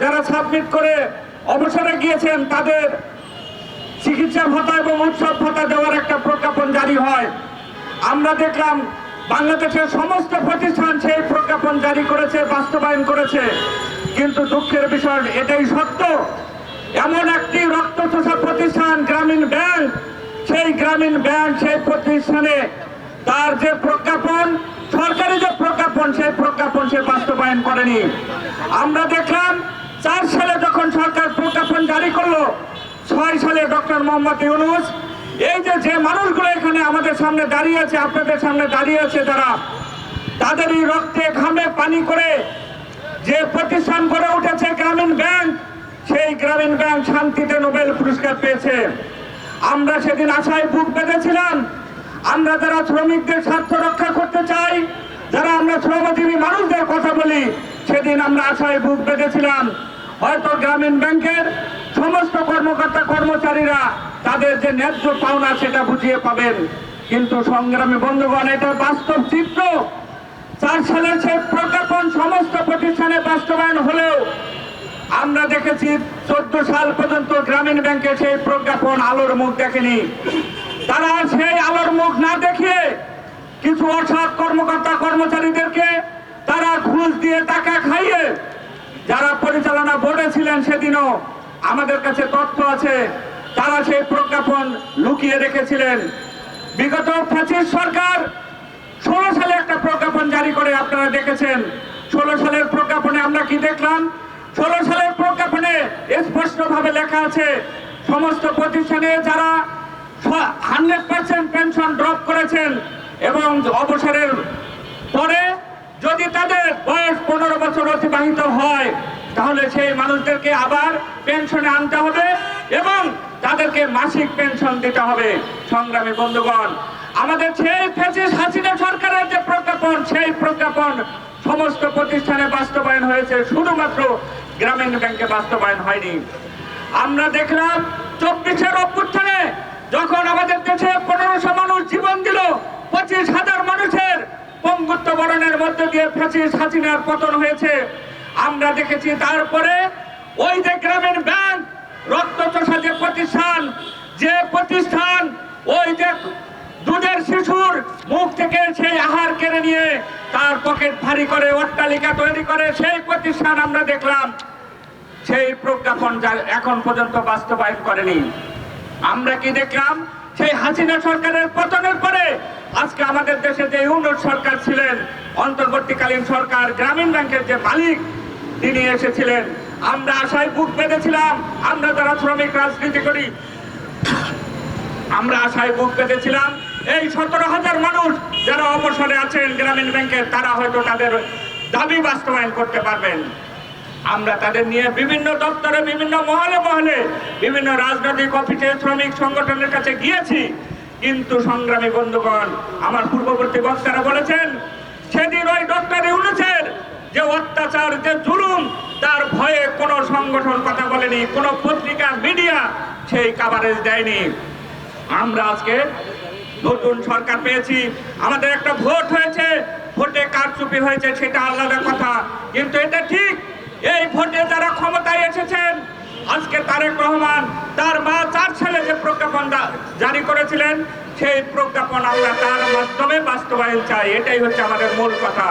যারা সাবমিট করে অবসরে গিয়েছেন তাদের চিকিৎসা ভাতা এবং উৎসব ভাতা দেওয়ার একটা প্রজ্ঞাপন জারি হয়। আমরা দেখলাম বাংলাদেশের সমস্ত প্রতিষ্ঠান সেই প্রজ্ঞাপন জারি করেছে, বাস্তবায়ন করেছে। কিন্তু দুঃখের বিষয় এটাই সত্য, এমন একটি রক্তচোষা প্রতিষ্ঠান গ্রামীণ ব্যাংক, সেই গ্রামীণ ব্যাংক সেই প্রতিষ্ঠানে তার যে প্রজ্ঞাপন, সরকারি যে প্রজ্ঞাপন, সেই প্রজ্ঞাপন সে বাস্তবায়ন করেনি। আমরা দেখলাম 4 সালে যখন সরকার প্রজ্ঞাপন জারি করলো, 6 সালে ডক্টর মোহাম্মদ ইউনূস এই যে মানুষগুলো এখানে আমাদের সামনে দাঁড়িয়ে আছে, আপনাদের সামনে দাঁড়িয়ে আছে, যারা তাদেরই রক্তে ঘামে পানি করে যে প্রতিষ্ঠান গড়ে উঠেছে গ্রামীণ ব্যাংক, সেই গ্রামীণ ব্যাংক শান্তিতে নোবেল পুরস্কার পেয়েছে। আমরা সেদিন আশায় বুক বেঁধেছিলাম, আমরা যারা শ্রমিকদের স্বার্থ রক্ষা করতে চাই, যারা আমরা শ্রমজীবী মানুষদের কথা বলি, সেদিন আমরা আশায় বুক বেঁধেছিলাম হয়তো গ্রামীণ ব্যাংকের সমস্ত কর্মকর্তা কর্মচারীরা তাদের যে ন্যায্য পাওনা সেটা বুঝিয়ে পাবেন। কিন্তু সংগ্রামী বন্ধুগণ, এটা বাস্তব চিত্র। 4 সালের সেই প্রজ্ঞাপন সমস্ত প্রতিষ্ঠানে বাস্তবায়ন হলেও আমরা দেখেছি 14 সাল পর্যন্ত গ্রামীণ ব্যাংকে সেই প্রজ্ঞাপন আলোর মুখ দেখেনি। তারা সেই আলোর মুখ না দেখিয়ে কিছু অসৎ কর্মকর্তা কর্মচারীদেরকে তারা ঘুষ দিয়ে টাকা খাইয়ে, যারা পরিচালনা বোর্ডে ছিলেন সেদিনও আমাদের কাছে তথ্য আছে, তারা সেই প্রজ্ঞাপন লুকিয়ে রেখেছিলেন। বিগত ফ্যাসিস্ট সরকার 16 সালে একটা প্রজ্ঞাপন জারি করে, আপনারা দেখেছেন। 16 সালের প্রজ্ঞাপনে আমরা কি দেখলাম? 16 সালের প্রজ্ঞাপনে স্পষ্টভাবে লেখা আছে সমস্ত প্রতিষ্ঠানে যারা 100% পেনশন ড্রপ করেছেন এবং অবসরের পরে যদি তাদের বয়স 15 বছর অতিবাহিত হয়, তাহলে সেই মানুষদেরকে আবার পেনশনে আনতে হবে এবং তাদেরকে মাসিক পেনশন দিতে হবে। সংগ্রামী বন্ধুগণ, আমাদের সেই ফ্যাসিস্ট হাসিনা সরকারের যে প্রজ্ঞাপন, সেই প্রজ্ঞাপন সমস্ত প্রতিষ্ঠানে বাস্তবায়ন হয়েছে, শুধুমাত্র গ্রামীণ ব্যাংকে বাস্তবায়ন হয়নি। আমরা দেখলাম 24-এর অভ্যুত্থানে যখন আমাদের দেশে 1500 মানুষ জীবন দিল, 25,000 মানুষের পঙ্গুত্ব বরণের মধ্যে দিয়ে ফ্যাসিস্ট হাসিনার পতন হয়েছে। আমরা দেখেছি তারপরে ওই যে গ্রামীণ ব্যাংক রক্তচোষা যে প্রতিষ্ঠান ওই যে দুধের শিশুর মুখ থেকে সেই আহার কেড়ে নিয়ে তার পকেট ভারী করে অট্টালিকা তৈরি করে, সেই প্রতিষ্ঠান আমরা দেখলাম সেই প্রজ্ঞাপন এখন পর্যন্ত বাস্তবায়ন করেনি। আমরা কি দেখলাম? সেই হাসিনা সরকারের পতনের পরে আজকে আমাদের দেশে যে ইউনূস সরকার ছিলেন, অন্তর্বর্তীকালীন সরকার, গ্রামীণ ব্যাংকের যে মালিক তিনি এসেছিলেন। আমরা আশায় বুক বেঁধেছিলাম, আমরা যারা শ্রমিক রাজনীতি করি, আমরা আশায় বুক বেঁধেছিলাম এই 17,000 মানুষ যারা অবসরে আছেন গ্রামীণ ব্যাংকের, তারা হয়তো তাদের দাবি বাস্তবায়ন করতে পারবেন। আমরা তাদের নিয়ে বিভিন্ন দপ্তরে, বিভিন্ন মহলে, বিভিন্ন রাজনৈতিক অফিসে, শ্রমিক সংগঠনের কাছে গিয়েছি। কিন্তু সংগ্রামী বন্ধুগণ, আমার পূর্ববর্তী বক্তারা বলেছেন সেদিন ওই ডক্টর ইউনূসের যে অত্যাচার, যে জুলুম, তার ভয়ে কোনো সংগঠন কথা বলেনি, কোনো পত্রিকা, মিডিয়া সেই কভারেজ দেয়নি। আমরা আজকে নতুন সরকার পেয়েছি, আমাদের একটা ভোট হয়েছে, ভোটে কারচুপি হয়েছে সেটা আলাদা কথা, কিন্তু এটা ঠিক এই ভোটে যারা ক্ষমতায় এসেছেন, আজকে তারেক রহমান তার মা 4 সালে যে প্রজ্ঞাপন জারি করেছিলেন, সেই প্রজ্ঞাপন আমরা তার মাধ্যমে বাস্তবায়ন চাই। এটাই হচ্ছে আমাদের মূল কথা।